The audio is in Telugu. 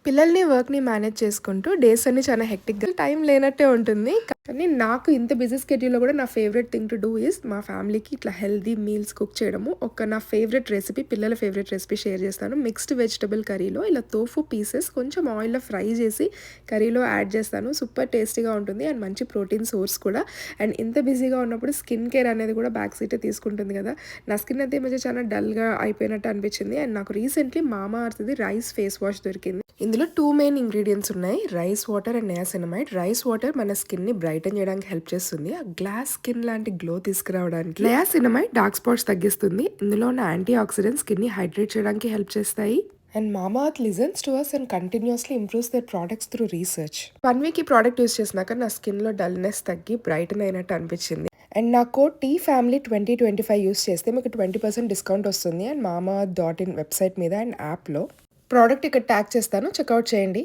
పిల్లల్ని, వర్క్‌ని మేనేజ్ చేసుకుంటూ డేస్ అన్నీ చాలా హెక్టిక్‌గా టైం లేనట్టే ఉంటుంది. కానీ నాకు ఇంత బిజీ స్కెడ్యూల్‌లో కూడా నా favourite thing to do is మా ఫ్యామిలీకి ఇట్లా హెల్తీ మీల్స్ కుక్ చేయడము. నా ఫేవరెట్ రెసిపీ, పిల్లల ఫేవరెట్ రెసిపీ షేర్ చేస్తాను. మిక్స్డ్ వెజిటబుల్ కర్రీలో ఇలా తోఫు పీసెస్ కొంచెం ఆయిల్‌లో ఫ్రై చేసి కర్రీలో యాడ్ చేస్తాను. సూపర్ టేస్టీగా ఉంటుంది అండ్ మంచి ప్రోటీన్ సోర్స్ కూడా. అండ్ ఇంత బిజీగా ఉన్నప్పుడు స్కిన్ కేర్ అనేది కూడా బ్యాక్ సీటే తీసుకుంటుంది కదా! నా స్కిన్ అయితే ఈ మధ్య చాలా డల్‌గా అయిపోయినట్టు అనిపించింది. అండ్ నాకు రీసెంట్‌లీ మామా అర్త్‌ది రైస్ ఫేస్ వాష్ దొరికింది. ఇందులో 2 మెయిన్ ఇంగ్రీడియెంట్స్ ఉన్నాయి. Rice water and niacinamide. Rice water మన స్కిన్‌ని బ్రైటన్ చేయడానికి హెల్ప్ చేస్తుంది. ఆ గ్లాస్ స్కిన్ లాంటి గ్లో తీసుకురావడానికి. నియాసినమైడ్ డార్క్ స్పాట్స్ తగ్గిస్తుంది. ఇందులో ఉన్న యాంటీ ఆక్సిడెంట్స్ స్కిన్‌ని హైడ్రేట్ చేయడానికి హెల్ప్ చేస్తాయి. And Mamaearth listens to us and continuously improves their products through research. 1 week ఈ ప్రోడక్ట్ యూస్ చేసినాక నా స్కిన్‌లో డల్‌నెస్ తగ్గి బ్రైటన్ అయినట్టు అనిపించింది. అండ్ నా కోడ్ టీ ఫ్యామిలీ 2025 యూస్ చేస్తే మీకు 20% డిస్కౌంట్ వస్తుంది. అండ్ మామా.in వెబ్సైట్ మీద అండ్ యాప్‌లో. ప్రోడక్ట్ ఇక్కడ ట్యాగ్ చేస్తాను, చెక్అవుట్ చేయండి.